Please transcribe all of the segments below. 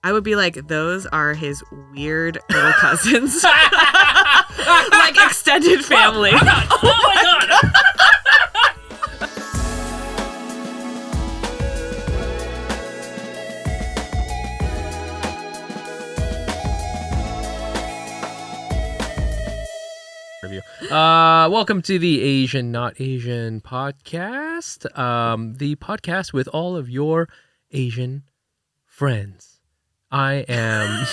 I would be like, those are his weird little cousins. Like extended family. Oh my god! Welcome to the Asian Not Asian podcast, the podcast with all of your Asian friends. I am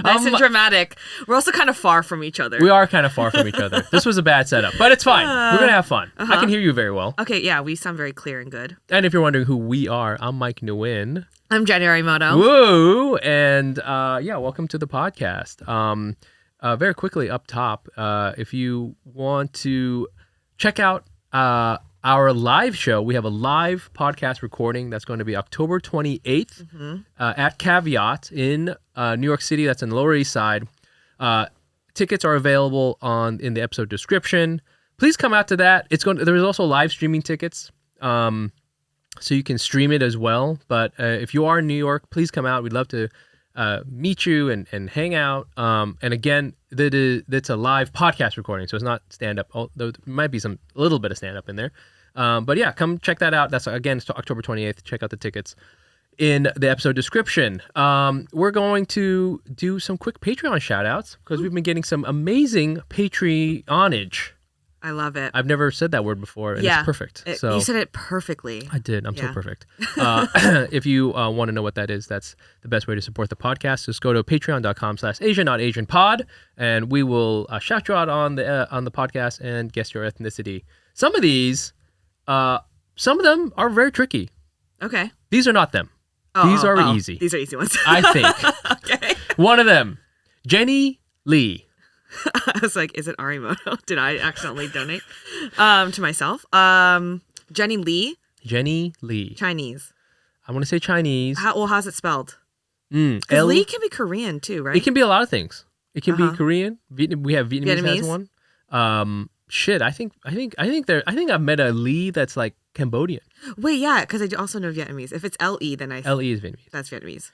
nice and dramatic. We're also kind of far from each other. We are kind of far from each other. This was a bad setup, but it's fine. We're gonna have fun. I can hear you very well. Okay, yeah, we sound very clear and good. And if you're wondering who we are, I'm Mike Nguyen. I'm Jenny Arimoto. Woo! And welcome to the podcast. Very quickly up top, if you want to check out our live show, we have a live podcast recording that's going to be October 28th at Caveat in New York City. That's in the Lower East Side. Tickets are available in the episode description. Please come out to that. There's also live streaming tickets, so you can stream it as well. But if you are in New York, please come out. We'd love to meet you and hang out. And again, that's a live podcast recording, so it's not stand-up, although there might be a little bit of stand-up in there. But yeah, come check that out. That's, again, it's October 28th. Check out the tickets in the episode description. We're going to do some quick Patreon shout-outs because we've been getting some amazing Patreonage. I love it. I've never said that word before, and it's perfect. You said it perfectly. I did. I'm so perfect. If you want to know what that is, that's the best way to support the podcast. Just go to patreon.com/AsianNotAsianPod, and we will shout you out on the podcast and guess your ethnicity. Some of them are very tricky. Okay. These are not them. These are easy. These are easy ones. I think. Okay. One of them, Jenny Lee. I was like, is it Arimoto? Did I accidentally donate to myself? Jenny Lee. Jenny Lee. Chinese. I want to say Chinese. How's it spelled? Lee can be Korean too, right? It can be a lot of things. It can be Korean. We have Vietnamese has one. I think I've met a Lee that's like Cambodian. Wait, yeah, because I also know Vietnamese. If it's L-E, then L-E is Vietnamese. That's Vietnamese.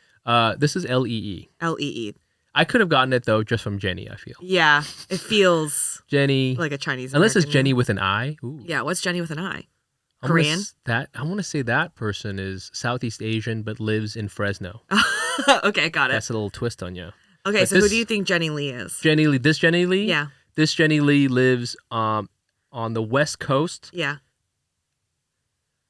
This is L-E-E. L-E-E. I could have gotten it though just from Jenny, I feel. Yeah, it feels Jenny like a Chinese Unless it's American Jenny name. with an I. Ooh. Yeah, what's Jenny with an I? I Korean? I want to say that person is Southeast Asian but lives in Fresno. Okay, got it. That's a little twist on you. Okay, but so who do you think Jenny Lee is? Jenny Lee. This Jenny Lee? Yeah. This Jenny Lee lives on the West Coast. Yeah.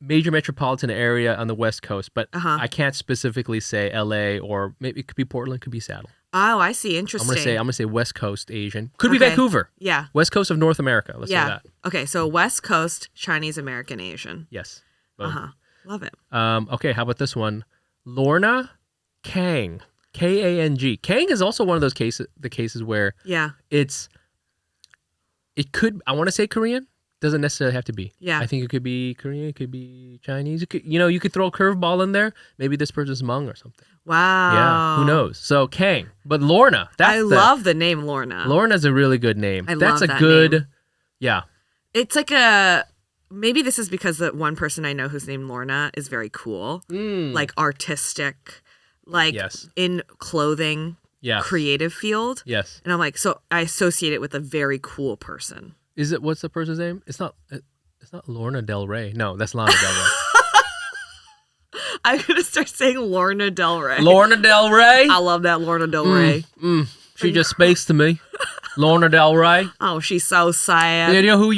Major metropolitan area on the West Coast, but Uh-huh. I can't specifically say LA, or maybe it could be Portland, could be Seattle. Oh, I see. Interesting. I'm gonna say West Coast Asian. Could be Okay. Vancouver. Yeah. West Coast of North America. Let's say that. Okay, so West Coast, Chinese American Asian. Yes. Boom. Uh-huh. Love it. Okay, how about this one? Lorna Kang. K-A-N-G. Kang is also one of those cases where Yeah. it could, I want to say Korean. Doesn't necessarily have to be. Yeah. I think it could be Korean, it could be Chinese. You could throw a curveball in there. Maybe this person's Hmong or something. Wow. Yeah, who knows? So Kang. But Lorna. I love the name Lorna. Lorna's a really good name. I That's love a that good name. Yeah. It's like maybe this is because the one person I know who's named Lorna is very cool. Like artistic, like Yes. in clothing, Yes. creative field. Yes. And I'm like, so I associate it with a very cool person. What's the person's name? It's not Lorna Del Rey. No, that's Lana Del Rey. I'm going to start saying Lorna Del Rey. Lorna Del Rey? I love that Lorna Del Rey. She just speaks to me. Lorna Del Rey. Oh, she's so sad. You know who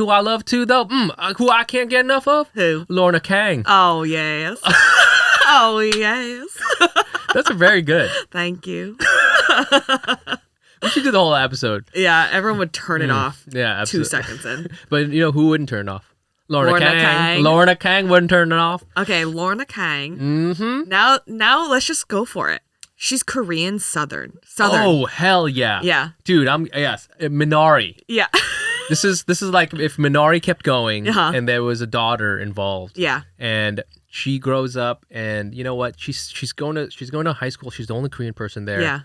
I love too though? Who I can't get enough of? Who? Lorna Kang. Oh, yes. Oh, yes. That's very good. Thank you. We should do the whole episode. Yeah, everyone would turn it off. Yeah, absolutely. 2 seconds in. But who wouldn't turn it off? Lorna Kang. Kang. Lorna Kang wouldn't turn it off. Okay, Lorna Kang. Mm-hmm. Now let's just go for it. She's Korean Southern. Oh, hell yeah. Yeah. Dude, Minari. Yeah. This is like if Minari kept going Uh-huh. and there was a daughter involved. Yeah. And she grows up and you know what? She's going to high school. She's the only Korean person there. Yeah.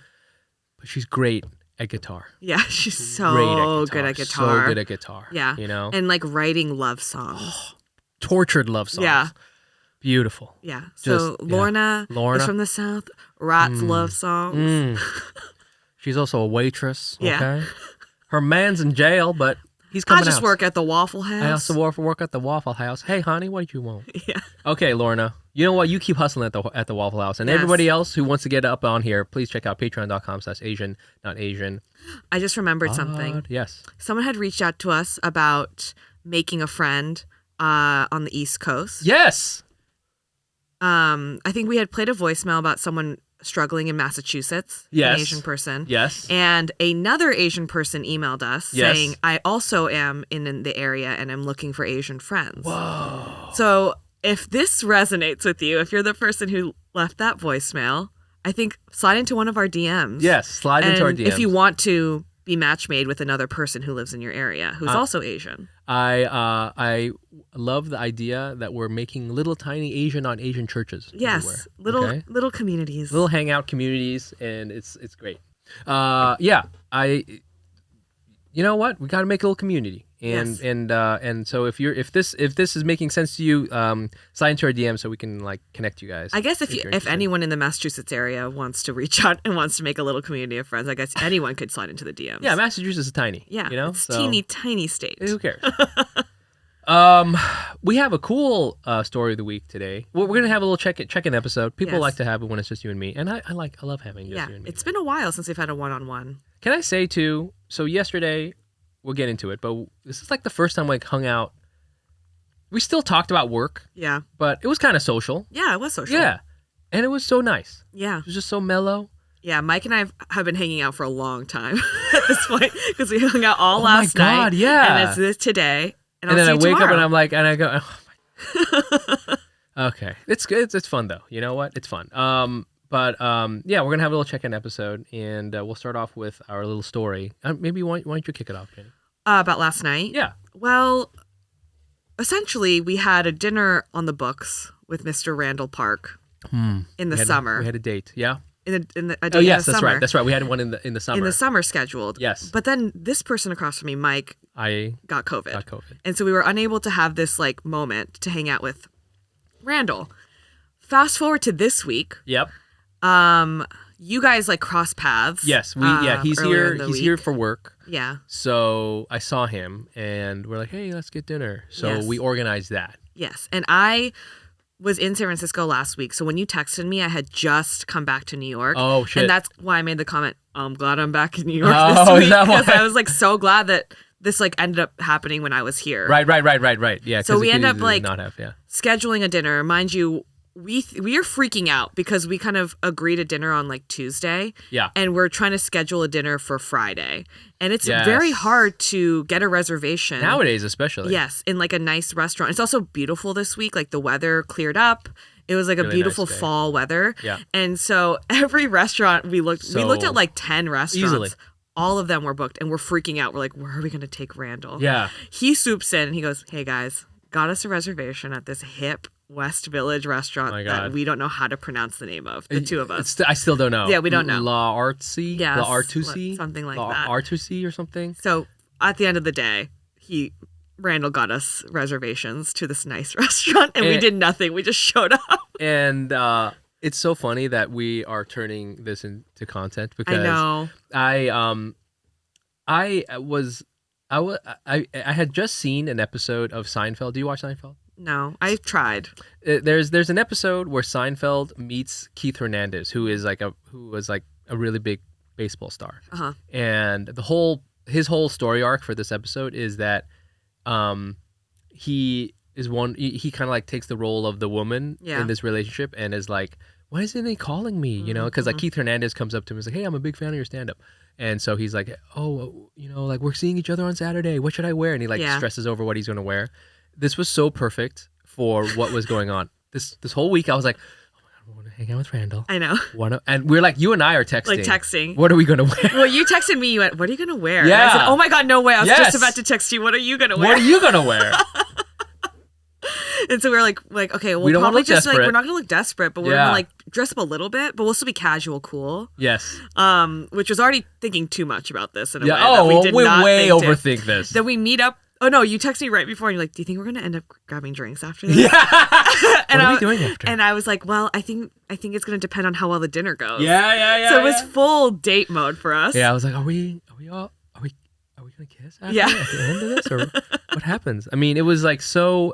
But she's great at guitar. Yeah, she's so good at guitar. So good at guitar. Yeah. You know? And like writing love songs. Tortured love songs. Yeah. Beautiful. Yeah. So Lorna is from the South. Rats love songs. She's also a waitress. Yeah. Okay. Her man's in jail, but he's coming out. I just work at the Waffle House. I also work at the Waffle House. Hey, honey, what do you want? Yeah. Okay, Lorna. You know what? You keep hustling at the Waffle House. And everybody else who wants to get up on here, please check out patreon.com/Asian, not Asian. I just remembered something. Yes. Someone had reached out to us about making a friend on the East Coast. Yes. I think we had played a voicemail about someone struggling in Massachusetts. Yes. An Asian person. Yes. And another Asian person emailed us saying, I also am in the area and I'm looking for Asian friends. Whoa. So if this resonates with you, if you're the person who left that voicemail, I think slide into one of our DMs. Yes, slide into our DMs. If you want to be match made with another person who lives in your area who's also Asian. I love the idea that we're making little tiny Asian on Asian churches. Yes, everywhere. little communities, little hangout communities, and it's great. You know what? We got to make a little community, and so if this is making sense to you, slide into our DM so we can like connect you guys. I guess if anyone in the Massachusetts area wants to reach out and wants to make a little community of friends, I guess anyone could slide into the DMs. Yeah, Massachusetts is tiny. Yeah, you know, it's teeny state. Who cares? We have a cool story of the week today. We're gonna have a little check-in episode. People like to have it when it's just you and me, and I love having just you and me. It's been a while since we've had a one-on-one. Can I say too? So yesterday, we'll get into it, but this is like the first time we hung out. We still talked about work. Yeah. But it was kind of social. Yeah, it was social. Yeah, and it was so nice. Yeah. It was just so mellow. Yeah, Mike and I have been hanging out for a long time at this point because we hung out all last night. Oh my God, yeah. And it's this today. And then I wake tomorrow. up and I'm like, and I go, oh my. Okay, it's good. It's fun though. You know what? It's fun. But yeah, we're gonna have a little check-in episode, and we'll start off with our little story. Maybe why don't you kick it off, Jenny? About last night? Yeah. Well, essentially, we had a dinner on the books with Mr. Randall Park in the summer. We had a date. Yeah. A date in the that's summer. right. That's right. We had one in the summer. In the summer scheduled. Yes. But then this person across from me, Mike, got COVID. And so we were unable to have this like moment to hang out with Randall. Fast forward to this week. Yep. You guys like cross paths. Yes. He's here. He's here for work. Yeah. So I saw him, and we're like, hey, let's get dinner. So we organized that. Yes. And I was in San Francisco last week. So when you texted me, I had just come back to New York. Oh, shit. And that's why I made the comment, I'm glad I'm back in New York this week. Because I was like so glad that this like ended up happening when I was here. Right. Yeah. So we end up like yeah. scheduling a dinner. Mind you, we are freaking out because we kind of agreed a dinner on like Tuesday. Yeah. And we're trying to schedule a dinner for Friday. And it's very hard to get a reservation. Nowadays, especially. Yes. In like a nice restaurant. It's also beautiful this week. Like the weather cleared up. It was like really a beautiful nice fall weather. Yeah. And so every restaurant we looked at like 10 restaurants. Easily. All of them were booked and we're freaking out. We're like, where are we going to take Randall? Yeah. He swoops in and he goes, hey guys, got us a reservation at this hip West Village restaurant that we don't know how to pronounce the name of, the two of us. I still don't know. Yeah, we don't know. La Artsy? Yes, La Artusi? Something like La that. Artusi or something? So at the end of the day, Randall got us reservations to this nice restaurant and we did nothing. We just showed up. And it's so funny that we are turning this into content because I know. I had just seen an episode of Seinfeld. Do you watch Seinfeld? No, I've tried. There's an episode where Seinfeld meets Keith Hernandez, who was like a really big baseball star. Uh-huh. And his whole story arc for this episode is that he kind of like takes the role of the woman in this relationship and is like, why isn't he calling me? You know, because like Keith Hernandez comes up to him and is like, hey, I'm a big fan of your stand-up. And so he's like, oh, you know, like we're seeing each other on Saturday. What should I wear? And he like stresses over what he's going to wear. This was so perfect for what was going on. This whole week I was like, oh my God, I want to hang out with Randall. I know. And we're like, you and I are texting. Like texting. What are we going to wear? Well, you texted me. You went, what are you going to wear? Yeah. And I said, oh my God, no way. I was just about to text you. What are you going to wear? What are you going to wear? And so we were like, okay, we'll probably just like, we're not going to look desperate, but we're going to like dress up a little bit, but we'll still be casual, cool. Yes. Which was already thinking too much about this in a way. We way overthink this. Then we meet up Oh, no, you texted me right before and you're like, do you think we're going to end up grabbing drinks after this? Yeah. And what are we doing after? And I was like, well, I think it's going to depend on how well the dinner goes. Yeah. So it was full date mode for us. Yeah, I was like, are we going to kiss after at the end of this? Or what happens? I mean, it was like so,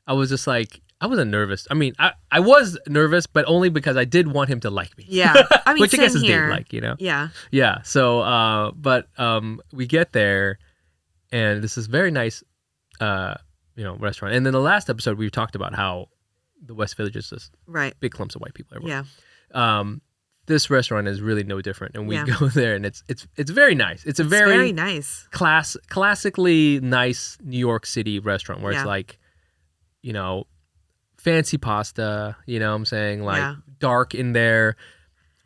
I was just like, I wasn't nervous. I mean, I was nervous, but only because I did want him to like me. Yeah. I mean, which I guess is here. date-like, you know? Yeah. Yeah. So, but we get there, and this is very nice, restaurant. And then the last episode, we talked about how the West Village is just big clumps of white people everywhere. Yeah. This restaurant is really no different, and we go there, and it's very nice. It's very nice, classically nice New York City restaurant where it's like, fancy pasta. You know what I'm saying? Like dark in there,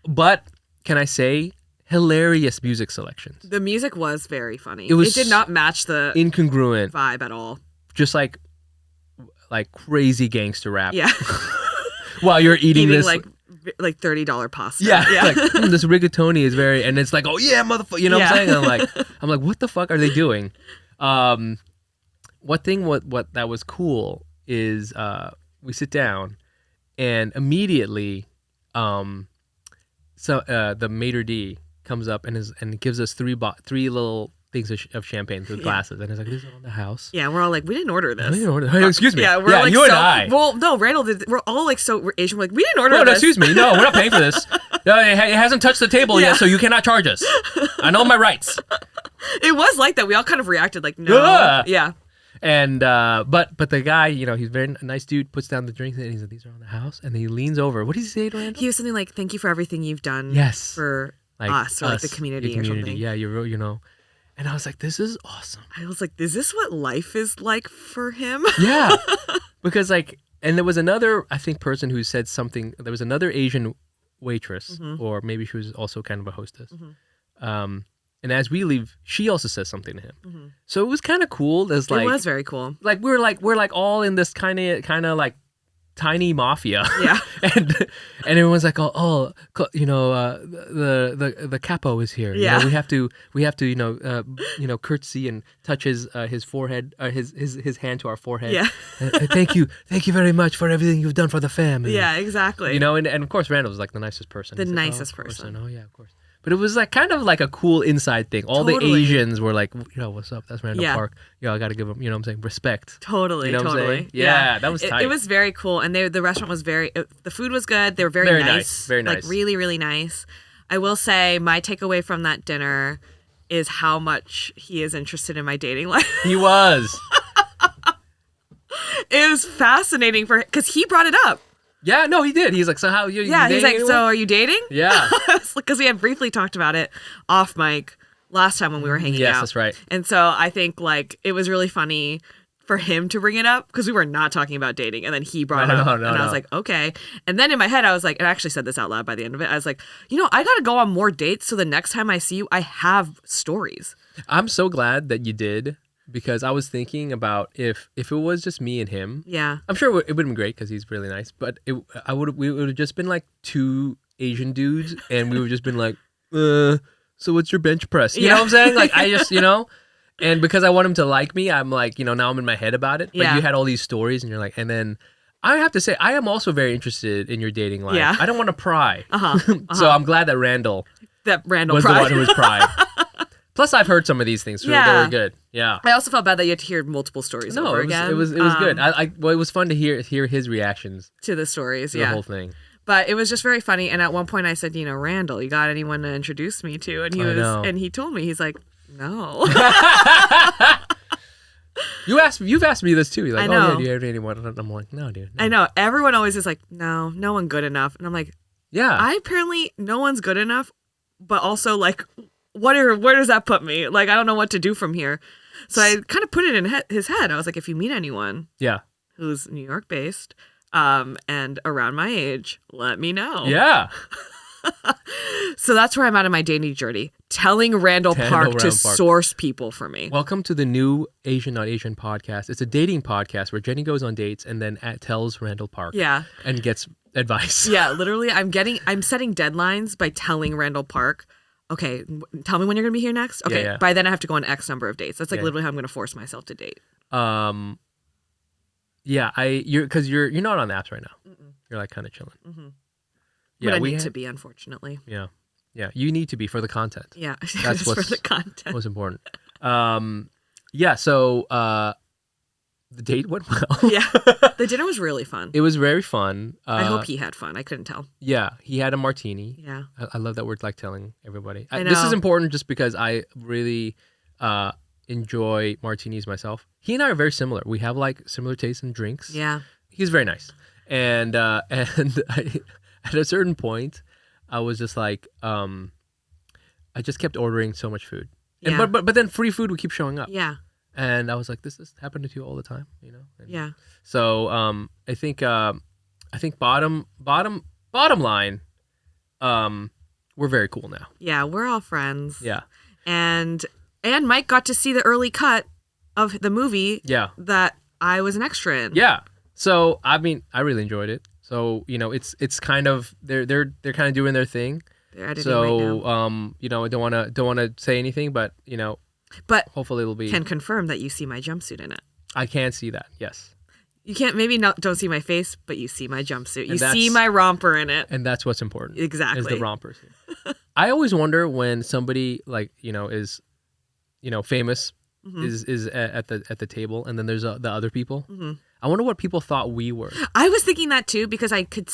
but can I say? Hilarious music selections. The music was very funny. It did not match the incongruent vibe at all. Just like crazy gangster rap. Yeah. While you're eating this like $30 pasta. Yeah. Like this rigatoni is very, and it's like, oh yeah, motherfucker. You know what I'm saying? I'm like, what the fuck are they doing? What that was cool is we sit down and immediately the maitre d' comes up and gives us three little things of champagne through glasses, and it's like, this is on the house. Yeah, we're all like, we didn't order this. Hey, excuse me. Yeah, we're like, you and I. Well, no, Randall did. We're all like, we're Asian. We're like, we didn't order this. No, excuse me. No, we're not paying for this. No, it hasn't touched the table yet, so you cannot charge us. I know my rights. It was like that. We all kind of reacted like, no. Yeah. And but the guy, he's a very nice dude, puts down the drinks and he's like, these are on the house, and then he leans over. What did he say to Randall? He was something like, thank you for everything you've done for us, or like the community or something. Yeah, and I was like, this is awesome. I was like, is this what life is like for him? Yeah. Because and there was another, I think, person who said something. There was another Asian waitress, or maybe she was also kind of a hostess. And as we leave, she also says something to him. So it was kind of cool. It was very cool. Like we're all in this kind of like tiny mafia. Yeah. and everyone's like, the capo is here. Yeah. We have to curtsy and touch his forehead, his hand to our forehead. Yeah. Thank you very much for everything you've done for the family. Yeah, exactly. And of course Randall was like the nicest person. The nicest person. Oh yeah, of course. But it was like kind of like a cool inside thing. All the Asians were like, what's up? That's Randall Park. I got to give him, respect. Totally, totally. Yeah, that was tight. It was very cool. And the restaurant was the food was good. They were very nice. Very nice. Like really, really nice. I will say my takeaway from that dinner is how much he is interested in my dating life. He was. It was fascinating because he brought it up. Yeah, no, he did. He's like, so how you? Yeah, he's like, anyone? So are you dating? Yeah, because we had briefly talked about it off mic last time when we were hanging out. Yes, that's right. And so I think it was really funny for him to bring it up because we were not talking about dating, and then he brought it up, and I was like, okay. And then in my head, I was like, and I actually said this out loud by the end of it. I was like, I got to go on more dates so the next time I see you, I have stories. I'm so glad that you did. Because I was thinking about if it was just me and him. Yeah. I'm sure it would have been great because he's really nice. But we would have just been like two Asian dudes, and we would have just been like, so what's your bench press? You know what I'm saying? Like I just, and because I want him to like me, I'm like, now I'm in my head about it. But you had all these stories, and you're like, and then I have to say, I am also very interested in your dating life. Yeah. I don't want to pry. So I'm glad that Randall was the one who was prying. Plus, I've heard some of these things. So they were good. Yeah. I also felt bad that you had to hear multiple stories over again. It was good. It was fun to hear his reactions to the stories. To the whole thing. But it was just very funny. And at one point, I said, Randall, you got anyone to introduce me to? And he told me, he's like, no. You've asked me this too. He's like, I know. Oh, yeah, do you have anyone? And I'm like, no, dude. No. I know. Everyone always is like, no one good enough. And I'm like, yeah. Apparently no one's good enough, but also like, where does that put me? Like, I don't know what to do from here. So I kind of put it in his head. I was like, if you meet anyone who's New York based and around my age, let me know. Yeah. So that's where I'm at in my dating journey. Telling Randall Park to source people for me. Welcome to the new Asian Not Asian podcast. It's a dating podcast where Jenny goes on dates and then tells Randall Park. Yeah. And gets advice. Yeah, literally. I'm setting deadlines by telling Randall Park okay, tell me when you're going to be here next. Okay, Yeah. by then I have to go on X number of dates. That's like Yeah. literally how I'm going to force myself to date. Yeah, because you're not on the apps right now. Mm-mm. You're like kind of chilling. Mm-hmm. Yeah, but I need to be, unfortunately. Yeah, you need to be for the content. Yeah, that's what's for the content. Most important. Yeah. So the date went well. Yeah, the dinner was really fun. It was very fun. I hope he had fun. I couldn't tell. Yeah, he had a martini. Yeah, I love that we're like telling everybody. I know. This is important just because I really enjoy martinis myself. He and I are very similar. We have like similar tastes in drinks. Yeah, he's very nice, and at a certain point, I was just like, I just kept ordering so much food, and yeah. but then free food would keep showing up. Yeah, and I was like, this is happening to you all the time, you know? And yeah. So I think bottom line, we're very cool now. Yeah, we're all friends. Yeah, and Mike got to see the early cut of the movie. Yeah, that I was an extra in. Yeah. So I mean, I really enjoyed it. So it's kind of they're kind of doing their thing. They're editing right now. I don't wanna say anything, but but hopefully it'll be. Can confirm that you see my jumpsuit in it. I can see that. Yes. You can't don't see my face, but you see my jumpsuit. You see my romper in it. And that's what's important. Exactly. Is the rompers. I always wonder when somebody is famous. Mm-hmm. is at the table, and then there's the other people. Mm-hmm. I wonder what people thought we were. I was thinking that too, because I could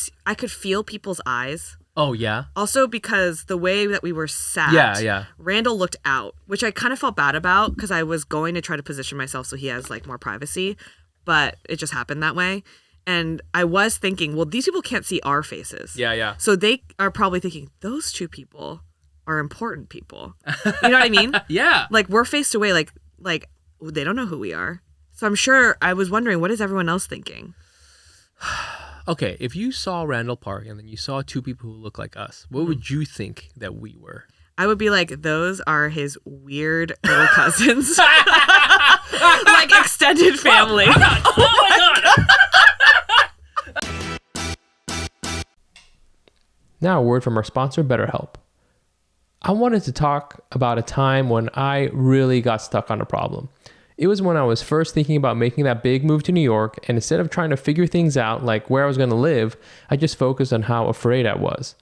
feel people's eyes. Oh yeah. Also because the way that we were sat. Yeah. Randall looked out, which I kind of felt bad about because I was going to try to position myself so he has like more privacy, but it just happened that way. And I was thinking, well, these people can't see our faces. Yeah. So they are probably thinking those two people are important people. You know what I mean? Yeah. Like we're faced away, like they don't know who we are. So I'm sure I was wondering, what is everyone else thinking? Okay, if you saw Randall Park and then you saw two people who look like us, what would you think that we were? I would be like, those are his weird little cousins. Like extended family. Oh my God. Now a word from our sponsor, BetterHelp. I wanted to talk about a time when I really got stuck on a problem. It was when I was first thinking about making that big move to New York, and instead of trying to figure things out like where I was going to live, I just focused on how afraid I was.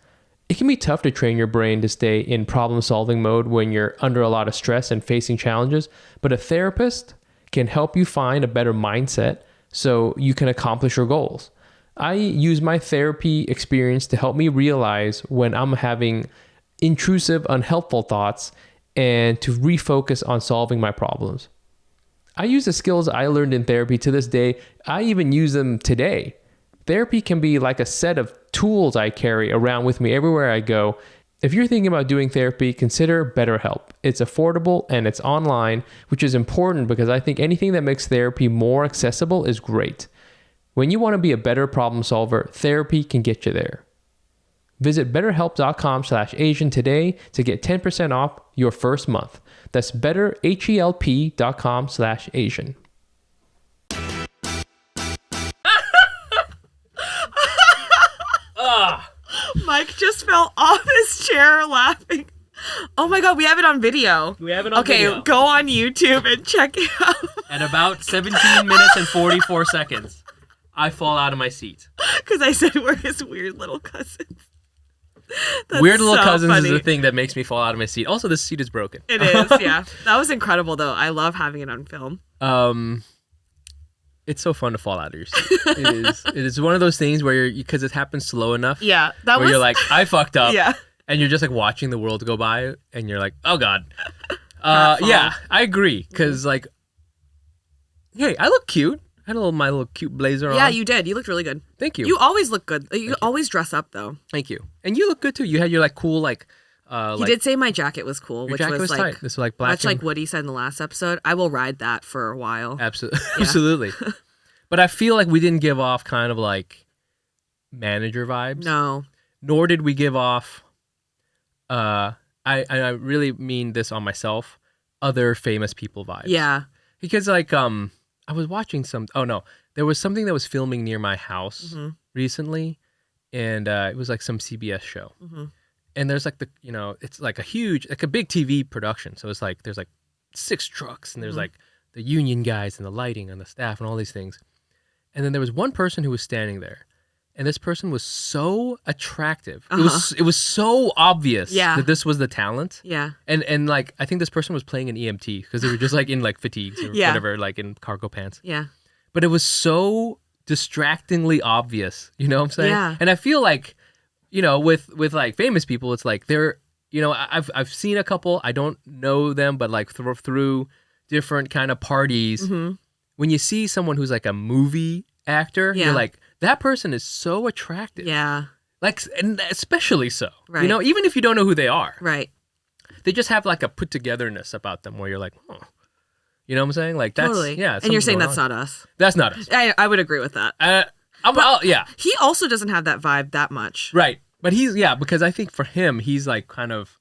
It can be tough to train your brain to stay in problem-solving mode when you're under a lot of stress and facing challenges, but a therapist can help you find a better mindset so you can accomplish your goals. I use my therapy experience to help me realize when I'm having intrusive, unhelpful thoughts and to refocus on solving my problems. I use the skills I learned in therapy to this day. I even use them today. Therapy can be like a set of tools I carry around with me everywhere I go. If you're thinking about doing therapy, consider BetterHelp. It's affordable and it's online, which is important because I think anything that makes therapy more accessible is great. When you want to be a better problem solver, therapy can get you there. Visit betterhelp.com/Asian today to get 10% off your first month. That's betterhelp.com/Asian. Mike just fell off his chair laughing. Oh my God, we have it on video. video. Okay, go on YouTube and check it out. At about 17 minutes and 44 seconds, I fall out of my seat. Because I said we're his weird little cousins. That's weird little so cousins funny. is the thing that makes me fall out of my seat. Also, this seat is broken. It is, yeah. That was incredible, though. I love having it on film. It's so fun to fall out of your seat. It is one of those things where because it happens slow enough. Yeah, you're like, I fucked up. Yeah. And you're just like watching the world go by, and you're like, oh God. Yeah, I agree. Because like, hey, I look cute. I had my little cute blazer on. Yeah, you did. You looked really good. Thank you. You always look good. You always dress up, though. Thank you. And you look good too. You had your like cool like. He did say my jacket was cool, which was like tight. This was like black. Much like Woody said in the last episode. I will ride that for a while. Absolutely, absolutely. But I feel like we didn't give off kind of like manager vibes. No. Nor did we give off. I really mean this on myself. Other famous people vibes. Yeah. Because like I was watching there was something that was filming near my house recently, and it was like some CBS show. Mm-hmm. And there's like it's like a big TV production. So it's like there's like 6 trucks and there's like the union guys and the lighting and the staff and all these things. And then there was one person who was standing there. And this person was so attractive. It was so obvious that this was the talent. Yeah. And like I think this person was playing an EMT because they were just like in like fatigues or whatever, like in cargo pants. Yeah. But it was so distractingly obvious. You know what I'm saying? Yeah. And I feel like, with like famous people, it's like they're, I've seen a couple. I don't know them, but like through different kind of parties, when you see someone who's like a movie actor, you're like, that person is so attractive. Yeah. Like, and especially so. Right. Even if you don't know who they are. Right. They just have like a put togetherness about them where you're like, oh. You know what I'm saying? Like that's totally. Yeah. And you're saying that's not us. That's not us. I would agree with that. Yeah. He also doesn't have that vibe that much. Right. But because I think for him, he's like kind of,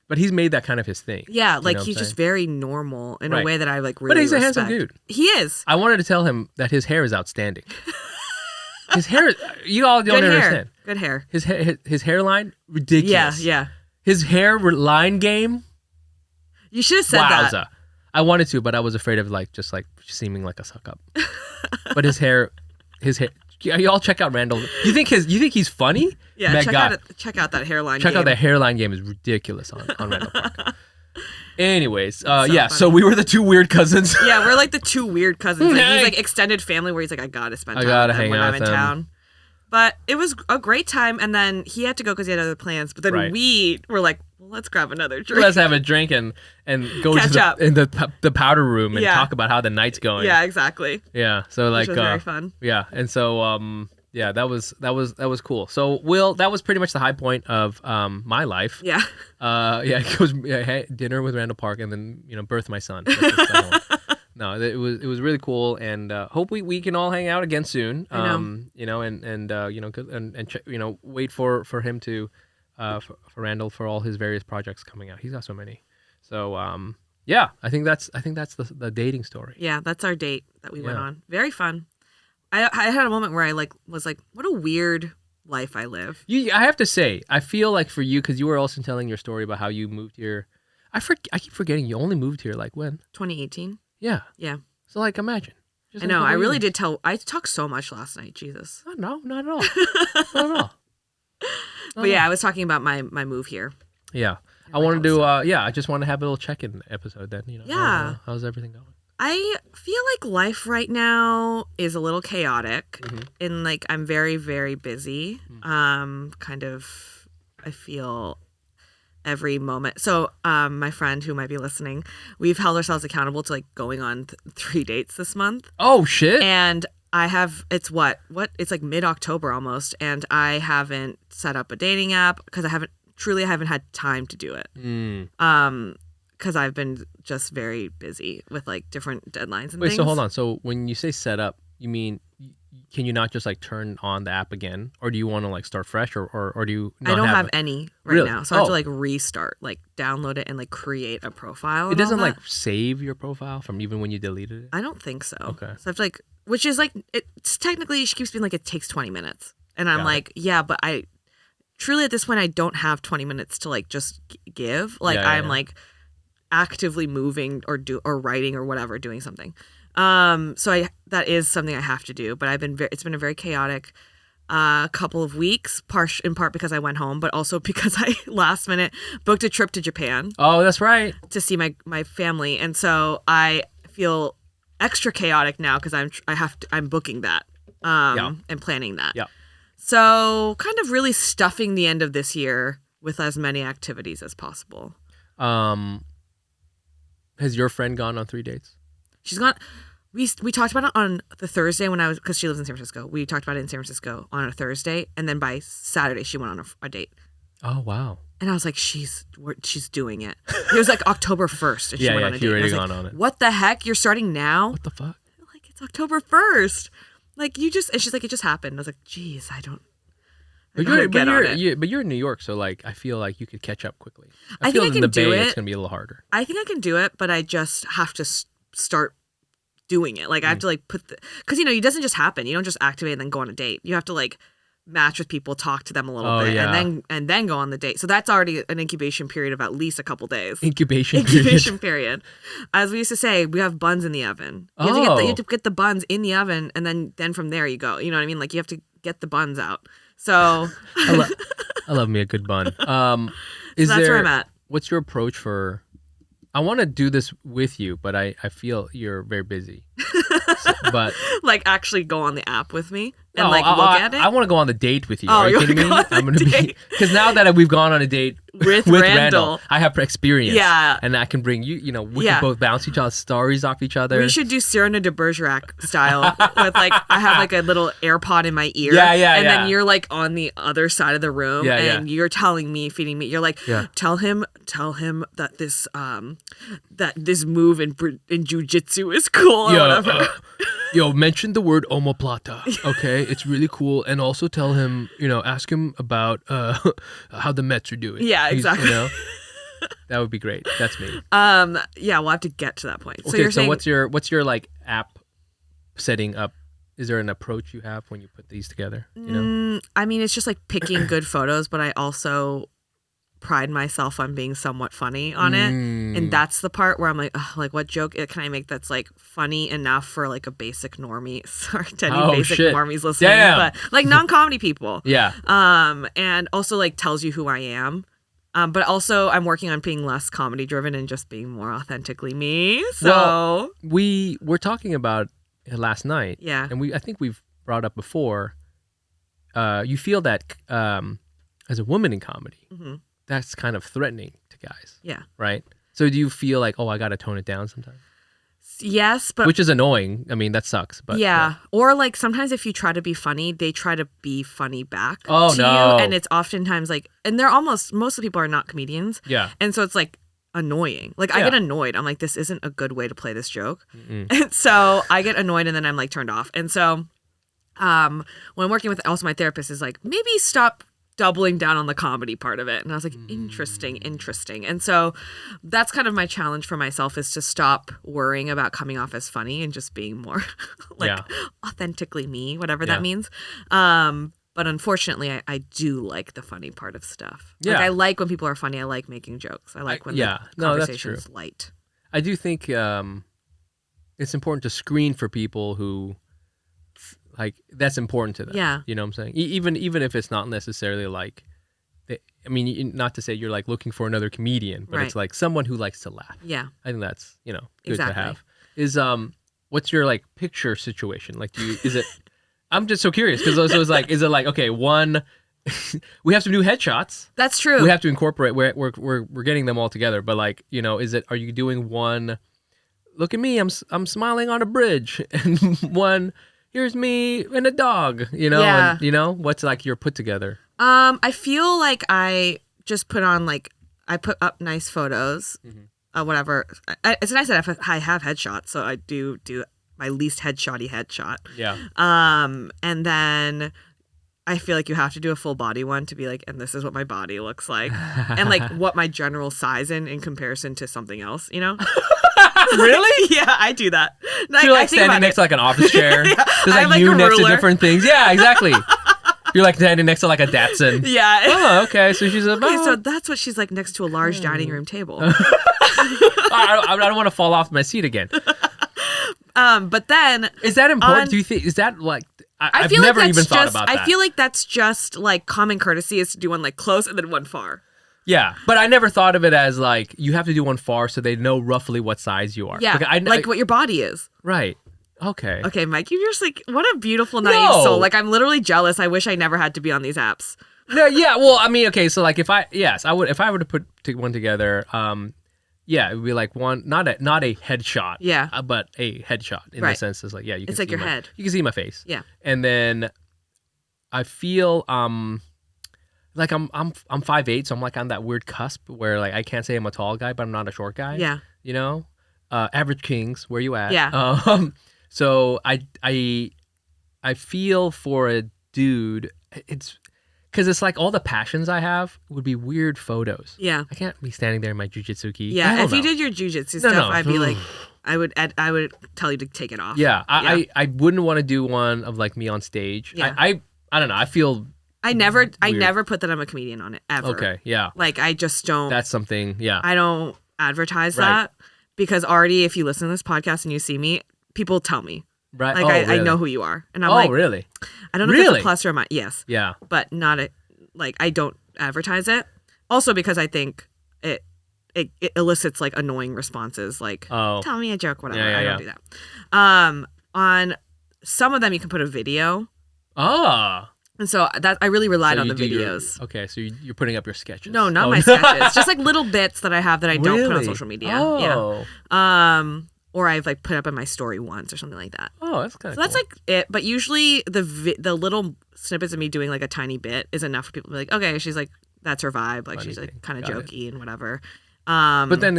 but he's made that kind of his thing. Yeah, like he's just very normal in a way that I like really But he's respect. a handsome dude. He is. I wanted to tell him that his hair is outstanding. His hair, you all don't understand. Good hair. His hairline, ridiculous. Yeah. His line game. You should have said that. I wanted to, but I was afraid of like just like seeming like a suck up. But his hair. Y'all check out Randall. You think he's funny? Yeah, check out that hairline. Check out that hairline game is ridiculous on Randall Park. Anyways, so we were the 2 weird cousins. Yeah, we're like the 2 weird cousins. Like, he's like extended family where he's like, I gotta spend time with them when I'm in town. But it was a great time, and then he had to go because he had other plans. But then we were like, well, let's grab another drink. Let's have a drink and go to the powder room and talk about how the night's going. Yeah, exactly. Yeah, so like which was very fun. Yeah, and so that was cool. So Will, that was pretty much the high point of my life. Yeah. It was dinner with Randall Park and then birth my son. No, it was really cool, and hope we can all hang out again soon. I know. And wait for him to for Randall for all his various projects coming out. He's got so many. So I think that's the dating story. Yeah, that's our date that we went on. Very fun. I had a moment where I was like, what a weird life I live. I have to say, I feel like for you, because you were also telling your story about how you moved here. I keep forgetting you only moved here like when? 2018. Yeah. Yeah. So like imagine. I know. I really did I talked so much last night. Jesus. No, not at all. Not at all. But yeah, I was talking about my move here. Yeah. I wanted to I just want to have a little check-in episode then, Yeah. How's everything going? I feel like life right now is a little chaotic and like I'm very, very busy. Kind of I feel every moment. So my friend who might be listening, we've held ourselves accountable to like going on 3 dates this month. Oh shit. And I have, it's it's like mid-October almost, and I haven't set up a dating app because I haven't had time to do it. Because I've been just very busy with like different deadlines and things. Wait, so hold on. So when you say set up, you mean can you not just like turn on the app again, or do you want to like start fresh, or do you? Not I don't have any right now, so I have to like restart, like download it and like create a profile. It doesn't like save your profile from even when you deleted it. I don't think so. Okay. So I have to like, which is like, it's technically she keeps being like it takes 20 minutes, and I'm like, yeah, but I truly at this point I don't have 20 minutes to like just give. Like I'm like actively moving or writing or whatever, doing something. So that is something I have to do, but it's been a very chaotic couple of weeks, in part because I went home, but also because I last minute booked a trip to Japan. Oh, that's right. To see my family, and so I feel extra chaotic now because I'm booking that and planning that. Yeah. So kind of really stuffing the end of this year with as many activities as possible. Has your friend gone on 3 dates? She's gone. We talked about it on the Thursday because she lives in San Francisco. We talked about it in San Francisco on a Thursday, and then by Saturday she went on a date. Oh wow! And I was like, she's doing it. It was like October 1st, and she went on a date. Already gone on it. What the heck? You're starting now? What the fuck? Like it's October 1st. Like you just, and she's like, it just happened. I was like, geez, I don't. But you're in New York, so like I feel like you could catch up quickly. I feel think I can do it. It's gonna be a little harder. I think I can do it, but I just have to start doing it. Like I have to like because it doesn't just happen. You don't just activate and then go on a date. You have to like match with people, talk to them a little bit, and then go on the date. So that's already an incubation period of at least a couple days. Incubation period. As we used to say, we have buns in the oven. You have to get the buns in the oven, and then from there you go. You know what I mean? Like you have to get the buns out. So I love me a good bun. So that's where I'm at. What's your approach for? I want to do this with you, but I feel you're very busy. But like actually go on the app with me and look at it. I want to go on the date with you. Oh, are you kidding me? I'm gonna be because now that we've gone on a date with Randall, I have experience. Yeah, and I can bring you. You know, we can both bounce each other's stories off each other. We should do Cyrano de Bergerac style with like I have like a little AirPod in my ear. And then you're like on the other side of the room, and you're telling me, feeding me. You're like, tell him that this move in jujitsu is cool or whatever. Yo, mention the word omoplata, okay? It's really cool. And also tell him, ask him about how the Mets are doing. Yeah, exactly. That would be great. That's me. Yeah, we'll have to get to that point. Okay, so what's your like app setting up? Is there an approach you have when you put these together? I mean, it's just like picking good photos, but I also pride myself on being somewhat funny on it, and that's the part where I'm like, like what joke can I make that's like funny enough for like a basic normie? Sorry to any basic normies listening, but like non-comedy people. And also like tells you who I am. But also I'm working on being less comedy driven and just being more authentically me. So we were talking about it last night. Yeah. And I think we've brought up before, you feel that as a woman in comedy, that's kind of threatening to guys. Yeah. Right? So do you feel like, I got to tone it down sometimes? Yes, but... Which is annoying. I mean, that sucks. But yeah. Or like sometimes if you try to be funny, they try to be funny back to you. And it's oftentimes like... And most of the people are not comedians. Yeah. And so it's like annoying. Like I get annoyed. I'm like, this isn't a good way to play this joke. And so I get annoyed and then I'm like turned off. And so when I'm working with also my therapist is like, maybe stop doubling down on the comedy part of it. And I was like, interesting. And so that's kind of my challenge for myself is to stop worrying about coming off as funny and just being more like authentically me, whatever that means. But unfortunately, I do like the funny part of stuff. Yeah. Like I like when people are funny. I like making jokes. I like when the conversation is light. I do think it's important to screen for people who like that's important to them. Yeah. You know what I'm saying? Even if it's not necessarily like, I mean, not to say you're like looking for another comedian, but it's like someone who likes to laugh. Yeah. I think that's, good to have. Is what's your like picture situation? Like is it I'm just so curious because also it's like, is it like, okay, one we have some new headshots. That's true. We have to incorporate we're getting them all together, but like, are you doing one look at me, I'm smiling on a bridge and one here's me and a dog, and, what's like your put together? I feel like I just put on I put up nice photos, whatever. It's nice that I have headshots, so I do my least headshot. Yeah. And then I feel like you have to do a full body one to be like, and this is what my body looks like, and like what my general size in comparison to something else, Really? Yeah, I do that. So you're like standing next to like an office chair. Yeah, there's like you next to different things. Yeah, exactly. You're like standing next to like a Datsun. Yeah. Oh, okay. So she's so that's what she's like next to a large dining room table. I don't want to fall off my seat again. But then is that important? Do you think is that like? I've feel never like even thought about that. I feel like that's just like common courtesy is to do one like close and then one far. Yeah, but I never thought of it as like you have to do one far so they know roughly what size you are. Yeah, like what your body is. Right. Okay. Okay, Mike, you're just like, what a beautiful, naive soul. Like, I'm literally jealous. I wish I never had to be on these apps. No, yeah, well, I mean, okay, so like if I were to put one together, it would be like one, not a headshot, but a headshot in the sense is like, you can it's like your head. You can see my face. Yeah. And then I feel, like I'm 5'8", so I'm like on that weird cusp where like I can't say I'm a tall guy, but I'm not a short guy. Yeah. Average Kings, where you at? Yeah. So I feel for a dude, it's because it's like all the passions I have would be weird photos. Yeah. I can't be standing there in my jujitsu gi. Yeah. If you did your jujitsu stuff, I'd be like, I would tell you to take it off. Yeah. I wouldn't want to do one of like me on stage. Yeah. I don't know. I feel I never put that I'm a comedian on it ever. Okay, yeah. Like I just don't. That's something, yeah. I don't advertise that because already if you listen to this podcast and you see me, people tell me. Right. Like really? I know who you are. And I'm like, really? I don't know if it's a plus or a minus. Yes. Yeah. But not like I don't advertise it. Also because I think it elicits like annoying responses like tell me a joke, whatever. I don't do that. On some of them you can put a video. And so that I really relied on the videos. Okay, so you're putting up your sketches. No, not my sketches. Just like little bits that I have that I don't put on social media. Oh. Yeah. Or I've like put up in my story once or something like that. Oh, that's kind of cool. That's like it. But usually the little snippets of me doing like a tiny bit is enough for people to be like, okay, she's like, that's her vibe. Like she's like kind of jokey and whatever. But then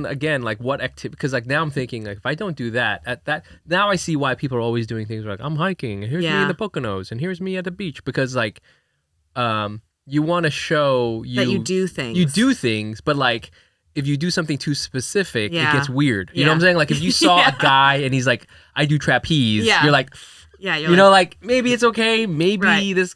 again, like what activity? Because like now I'm thinking like if I don't do that now I see why people are always doing things like I'm hiking and here's me in the Poconos and here's me at the beach because like you want to show that you do things. You do things, but like if you do something too specific, it gets weird. You know what I'm saying? Like if you saw a guy and he's like, I do trapeze, you're like, you know, like maybe it's okay, maybe this,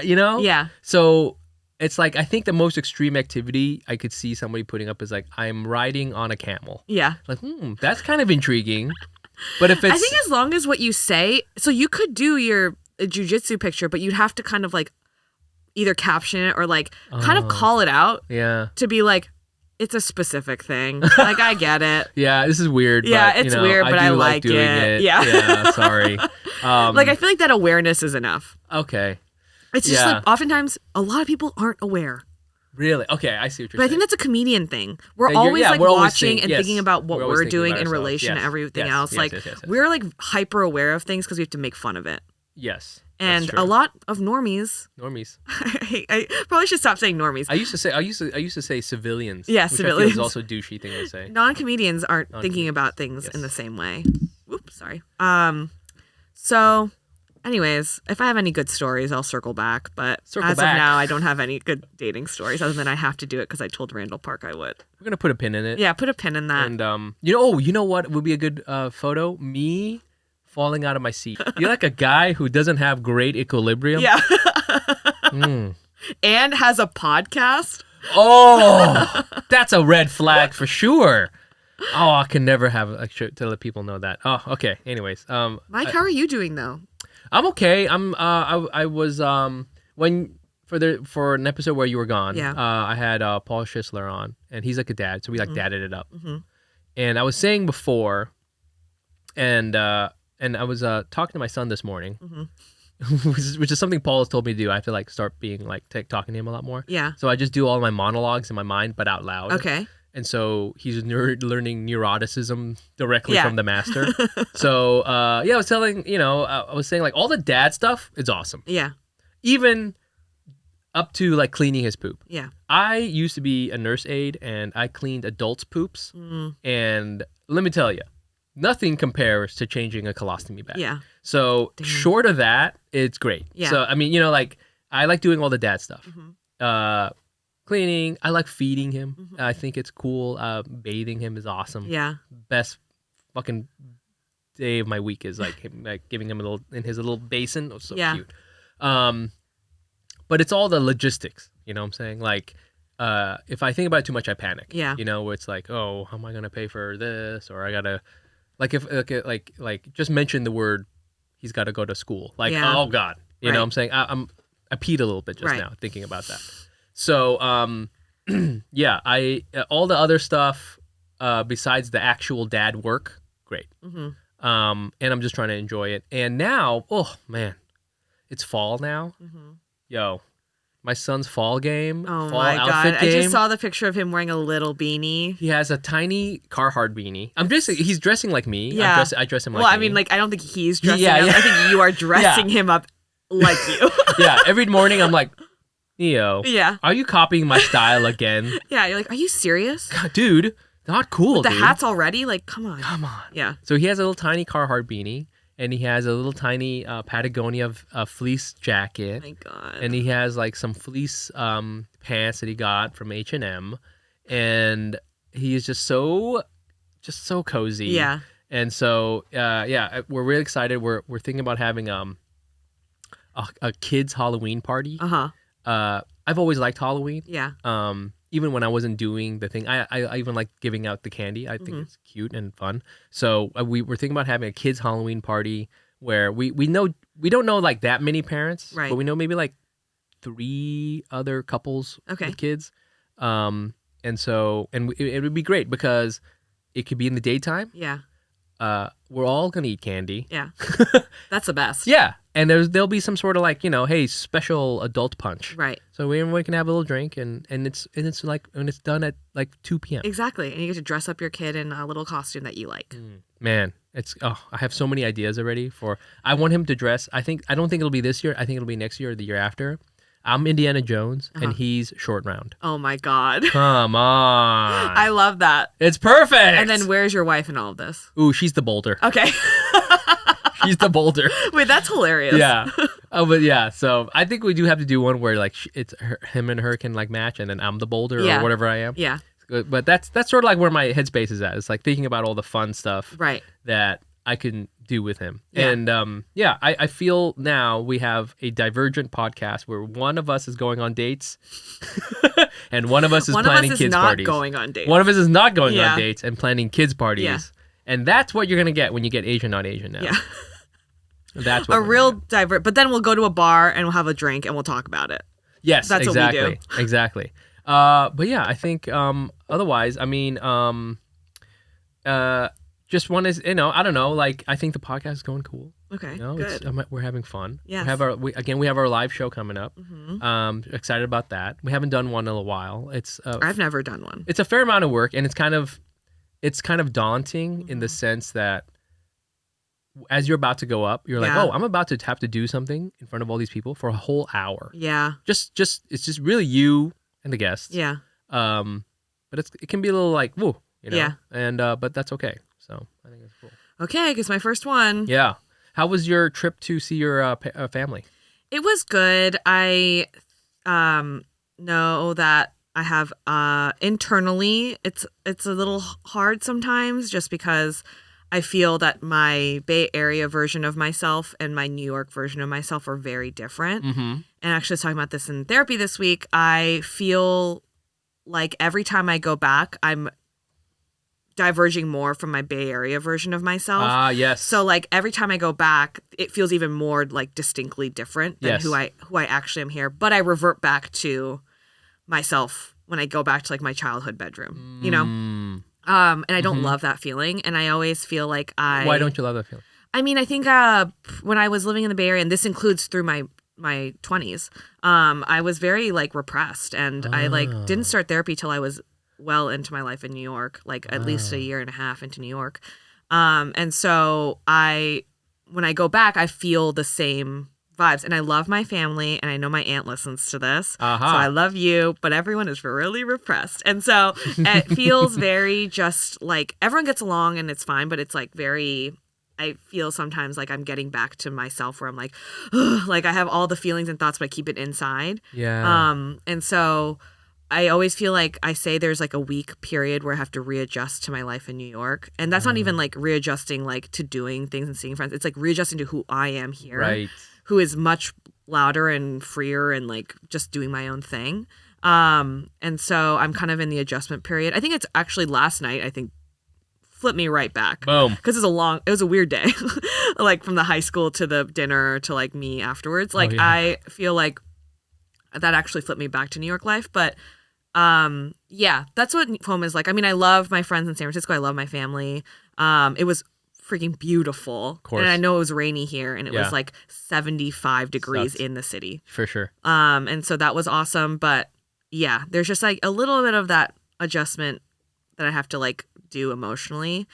you know? Yeah. So it's like, I think the most extreme activity I could see somebody putting up is like, I'm riding on a camel. Yeah. Like, that's kind of intriguing. But if it's... I think as long as what you say, so you could do your jujitsu picture, but you'd have to kind of like either caption it or like kind of call it out. Yeah. To be like, it's a specific thing. Like, I get it. Yeah, this is weird. Yeah, but, it's weird, but I like doing it. Yeah. Yeah, sorry. Like, I feel like that awareness is enough. Okay. It's just like, oftentimes, a lot of people aren't aware. Really? Okay, I see what you're saying. But I think that's a comedian thing. We're always like watching and thinking about what we're doing in relation to everything else. Like, we're like hyper aware of things because we have to make fun of it. Yes. And a lot of normies. I probably should stop saying normies. I used to say civilians. Yeah, which civilians. I feel is also a douchey thing to say. Non-comedians aren't thinking about things in the same way. Oops, sorry. So, anyways, if I have any good stories, I'll circle back. But of now, I don't have any good dating stories other than I have to do it because I told Randall Park I would. We're gonna put a pin in it. Yeah, put a pin in that. And you know what would be a good photo? Me falling out of my seat. You're like a guy who doesn't have great equilibrium. Yeah. And has a podcast. Oh, that's a red flag for sure. Oh, I can never have to let people know that. Oh, okay. Anyways, Mike, how are you doing though? I'm okay. I was for an episode where you were gone. Yeah. I had Paul Schisler on, and he's like a dad, so we like dadded it up. Mm-hmm. And I was saying before, and I was talking to my son this morning, which is something Paul has told me to do. I have to like start being like talking to him a lot more. Yeah. So I just do all my monologues in my mind, but out loud. Okay. And so he's learning neuroticism directly from the master. So I was telling, I was saying like all the dad stuff is awesome. Yeah. Even up to like cleaning his poop. Yeah. I used to be a nurse aide and I cleaned adults' poops. And let me tell you, nothing compares to changing a colostomy bag. Yeah. So short of that, it's great. Yeah. So, I mean, like I like doing all the dad stuff. Cleaning, I like feeding him. I think it's cool. Bathing him is awesome. Yeah. Best fucking day of my week is like him, like giving him a little in his little basin. Oh, so cute. But it's all the logistics. You know what I'm saying? Like, if I think about it too much, I panic. Yeah. Where it's like, oh, how am I gonna pay for this? Or I gotta, like, if like just mention the word, he's got to go to school. Like, oh God, you know what I'm saying? I peed a little bit just now thinking about that. So, yeah, all the other stuff besides the actual dad work, great. And I'm just trying to enjoy it. And now, oh man, it's fall now. Yo, my son's fall game. Oh fall my outfit God! game. I just saw the picture of him wearing a little beanie. He has a tiny Carhartt beanie. He's dressing like me. Yeah. I dress him like me. Well, I mean, like I don't think he's dressing up. I think you are dressing him up like you. Yeah. Every morning I'm like, Neo. Yeah. Are you copying my style again? Yeah. You're like, are you serious? God, dude, not cool. With the hats already? Like, come on. Come on. Yeah. So he has a little tiny Carhartt beanie, and he has a little tiny Patagonia fleece jacket. Oh my God. And he has like some fleece pants that he got from H&M, and he is just so cozy. Yeah. And so we're really excited. We're thinking about having a kid's Halloween party. I've always liked Halloween. Yeah. Even when I wasn't doing the thing, I even like giving out the candy. I think it's cute and fun. So we were thinking about having a kids Halloween party where we don't know like that many parents, right? But we know maybe like 3 other couples with kids. And it would be great because it could be in the daytime. Yeah. We're all gonna eat candy. Yeah. That's the best. Yeah. And there'll be some sort of like, hey, special adult punch. Right. So we can have a little drink and it's like when it's done at like 2 p.m. Exactly. And you get to dress up your kid in a little costume that you like. Man, I have so many ideas already I want him to dress. I don't think it'll be this year. I think it'll be next year or the year after. I'm Indiana Jones and he's Short Round. Oh my God. Come on. I love that. It's perfect. And then where's your wife in all of this? Ooh, she's the boulder. Okay. She's the boulder. Wait, that's hilarious. Yeah. But yeah, so I think we do have to do one where like him and her can like match, and then I'm the boulder or whatever I am. Yeah. But that's sort of like where my headspace is at. It's like thinking about all the fun stuff that I can do with him. Yeah. And I feel now we have a divergent podcast where one of us is going on dates and one of us is planning kids parties. One of us is not going on dates. One of us is not going on dates and planning kids parties. Yeah. And that's what you're going to get when you get Asian not Asian now. Yeah. That's what a real divert. But then we'll go to a bar and we'll have a drink and we'll talk about it. Yes, that's exactly. what we do. Exactly. But yeah, I think otherwise, I mean, just one is, I don't know, like I think the podcast is going cool. Okay, good. We're having fun. Yes. We have our live show coming up. Excited about that. We haven't done one in a while. I've never done one. It's a fair amount of work, and it's kind of daunting in the sense that as you're about to go up, you're like, oh, I'm about to have to do something in front of all these people for a whole hour. Yeah. It's just really you and the guests. Yeah. But it can be a little like, whoa, Yeah. And but that's okay. So I think it's cool. Okay, because my first one. Yeah. How was your trip to see your family? It was good. I know that I have internally it's a little hard sometimes just because I feel that my Bay Area version of myself and my New York version of myself are very different. And actually I was talking about this in therapy this week. I feel like every time I go back, I'm diverging more from my Bay Area version of myself. Yes. So like every time I go back, it feels even more like distinctly different than who I actually am here. But I revert back to myself when I go back to like my childhood bedroom, and I don't love that feeling. And I always feel like Why don't you love that feeling? I mean, I think when I was living in the Bay Area, and this includes through my 20s, I was very like repressed, and I like didn't start therapy till I was well into my life in New York, like at least a year and a half into New York. And so when I go back, I feel the same vibes, and I love my family, and I know my aunt listens to this, so I love you, but everyone is really repressed, and so it feels very just like everyone gets along and it's fine, but it's like very, I feel sometimes like I'm getting back to myself where I'm like, like I have all the feelings and thoughts, but I keep it inside. And so I always feel like I say there's like a week period where I have to readjust to my life in New York. And that's not even like readjusting like to doing things and seeing friends. It's like readjusting to who I am here, who is much louder and freer and like just doing my own thing. And so I'm kind of in the adjustment period. I think it's actually last night, I think, flipped me right back. Boom. Because it was a weird day. Like from the high school to the dinner to like me afterwards. Like I feel like that actually flipped me back to New York life. But that's what home is like. I mean, I love my friends in San Francisco. I love my family. It was freaking beautiful. Of course. And I know it was rainy here, and it was like 75 degrees in the city. For sure. And so that was awesome. But yeah, there's just like a little bit of that adjustment that I have to like do emotionally,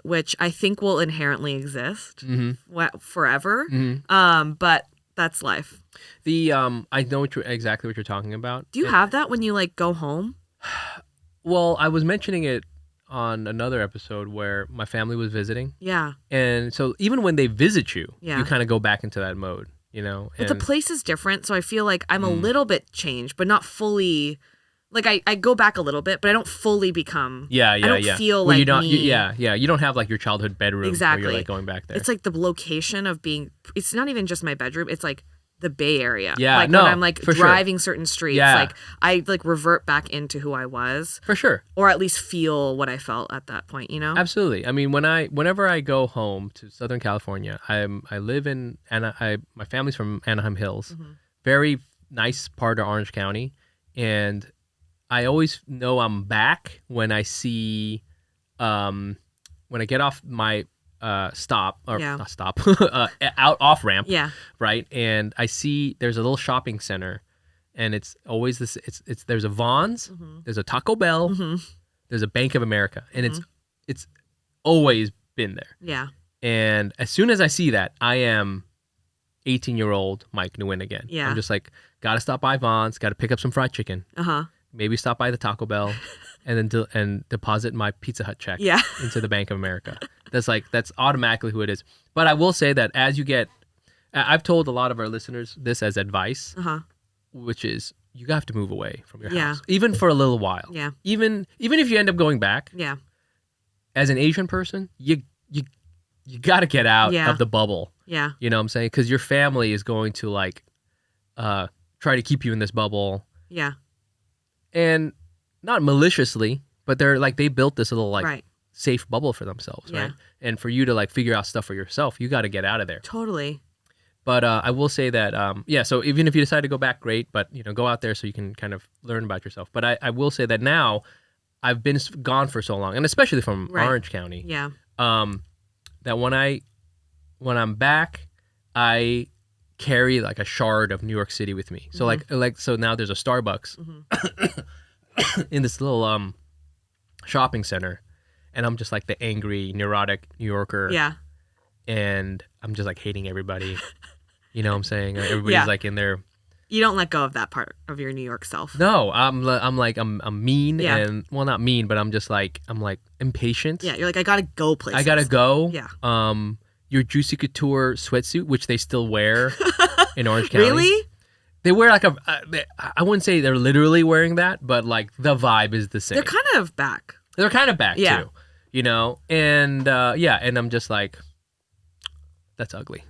which I think will inherently exist forever. But that's life. I know exactly what you're talking about. Do you have that when you like go home? Well, I was mentioning it on another episode where my family was visiting. Yeah. And so even when they visit you, you kind of go back into that mode, But the place is different, so I feel like I'm a little bit changed, but not fully like I go back a little bit, but I don't fully become. I don't feel like you don't. me. You don't have like your childhood bedroom. Exactly. Where you're like going back there. It's like the location of being. It's not even just my bedroom. It's like the Bay Area. Yeah, like when I'm like driving certain streets, Yeah. like I like revert back into who I was. For sure. Or at least feel what I felt at that point, you know? Absolutely. I mean, whenever I go home to Southern California, I live in my family's from Anaheim Hills, very nice part of Orange County, and I always know I'm back when I see, when I get off my not stop off ramp, right, and I see there's a little shopping center, and it's always this. It's there's a Vons, there's a Taco Bell, there's a Bank of America, and it's always been there. Yeah. And as soon as I see that, I am 18-year-old Mike Nguyen again. Yeah. I'm just like, gotta stop by Vons, gotta pick up some fried chicken. Maybe stop by the Taco Bell, and then deposit my Pizza Hut check into the Bank of America. That's automatically who it is. But I will say that as you get, I've told a lot of our listeners this as advice, which is you have to move away from your house, even for a little while. Yeah. Even if you end up going back. Yeah. As an Asian person, you got to get out of the bubble. Yeah. You know what I'm saying? Because your family is going to like try to keep you in this bubble. Yeah. And not maliciously, but they built this little safe bubble for themselves, right? And for you to like figure out stuff for yourself, you got to get out of there. Totally. But I will say that, so even if you decide to go back, great, but go out there so you can kind of learn about yourself. But I will say that now I've been gone for so long, and especially from Orange County, that when I'm back, I carry like a shard of New York City with me. So so now there's a Starbucks in this little shopping center, and I'm just like the angry, neurotic New Yorker. Yeah. And I'm just like hating everybody. You know what I'm saying? Everybody's like in their. You don't let go of that part of your New York self. No, I'm mean and not mean, but I'm impatient. Yeah, you're like, I gotta go places. I gotta go. Yeah. Your Juicy Couture sweatsuit, which they still wear in Orange County. Really? They wear like I wouldn't say they're literally wearing that, but like the vibe is the same. They're kind of back. They're kind of back too. And and I'm just like, that's ugly.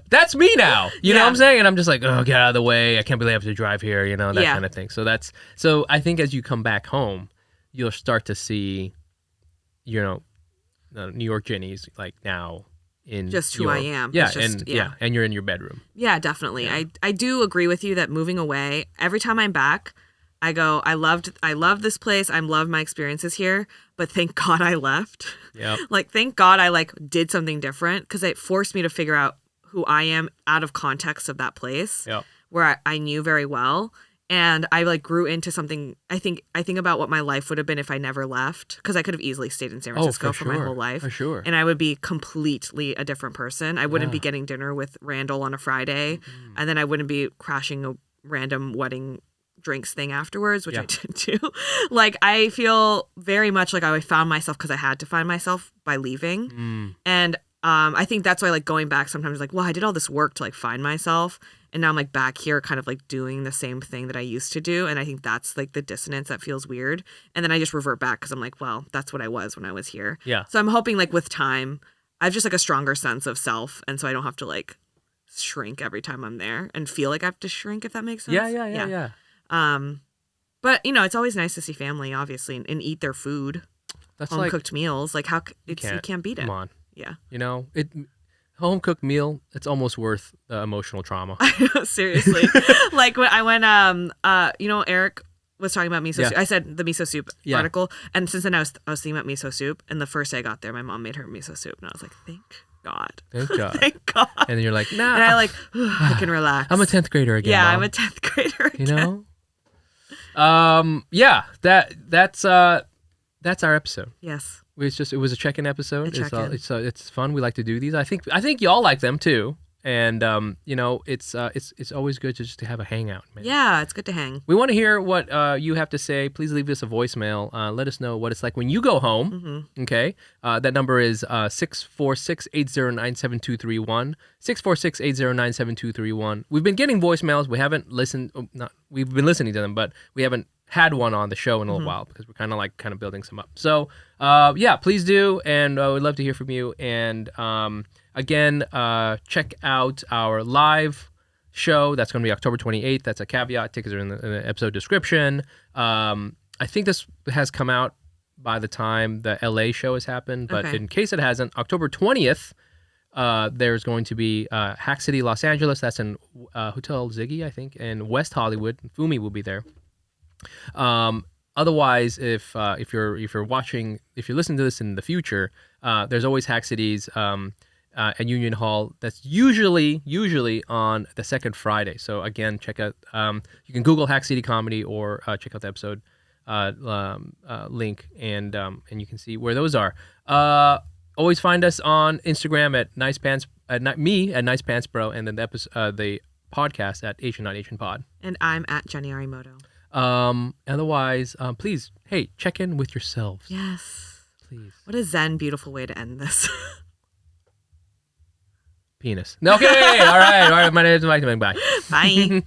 That's me now. You know what I'm saying? And I'm just like, oh, get out of the way. I can't believe I have to drive here, that kind of thing. So I think as you come back home, you'll start to see, New York Jenny's like now in just who I am. Yeah, and you're in your bedroom. Yeah, definitely. Yeah. I do agree with you that moving away, every time I'm back, I go, I love this place. I love my experiences here, but thank God I left. Yeah. Like, thank God I did something different, because it forced me to figure out who I am out of context of that place where I knew very well. And I grew into something. I think about what my life would have been if I never left, because I could have easily stayed in San Francisco for my whole life. For sure. And I would be completely a different person. I wouldn't be getting dinner with Randall on a Friday, and then I wouldn't be crashing a random wedding drinks thing afterwards, which I did too. I feel very much like I found myself because I had to find myself by leaving. And I think that's why going back sometimes well, I did all this work to find myself, and now I'm back here kind of doing the same thing that I used to do. And I think that's the dissonance that feels weird. And then I just revert back because I'm well, that's what I was when I was here. Yeah. So I'm hoping with time, I have just a stronger sense of self. And so I don't have to shrink every time I'm there and feel like I have to shrink, if that makes sense. Yeah. But it's always nice to see family, obviously, and eat their food. That's home cooked meals. How you can't beat it. Come on. Yeah. Home cooked meal, it's almost worth the emotional trauma. Seriously. When I went, Eric was talking about miso soup. I said the miso soup article. And since then I was thinking about miso soup. And the first day I got there, my mom made her miso soup. And I was like, thank God. Thank God. Thank God. And then you're like, nah. And I I can relax. I'm a 10th grader again. Yeah, Mom. I'm a 10th grader again. That's our episode. Yes. It was a check-in episode. It's fun. We like to do these. I think y'all like them too. And it's always good just to have a hangout, man. Yeah, it's good to hang. We want to hear what you have to say. Please leave us a voicemail. Let us know what it's like when you go home. Mm-hmm. Okay, that number is 646-809-7231. 646-809-7231. We've been getting voicemails. We haven't listened. We've been listening to them, but we haven't had one on the show in a little while because we're kind of building some up. So please do, and we'd love to hear from you. And again, check out our live show. That's going to be October 28th. That's a caveat. Tickets are in the episode description. I think this has come out by the time the LA show has happened, but in case it hasn't, October 20th, there's going to be Hack City, Los Angeles. That's in Hotel Ziggy, I think, and West Hollywood. Fumi will be there. Otherwise, if you're listening to this in the future, there's always Hack Cities at Union Hall. That's usually on the second Friday. So again, check out. You can Google Hack City Comedy or check out the episode link, and you can see where those are. Always find us on Instagram at Nice Pants at Nice Pants Bro, and then the podcast at Asian Not Asian Pod. And I'm at Jenny Arimoto. Otherwise, please, hey, check in with yourselves. Yes. Please. What a zen, beautiful way to end this. Penis. Okay, all right. My name is Mike. Bye. Bye.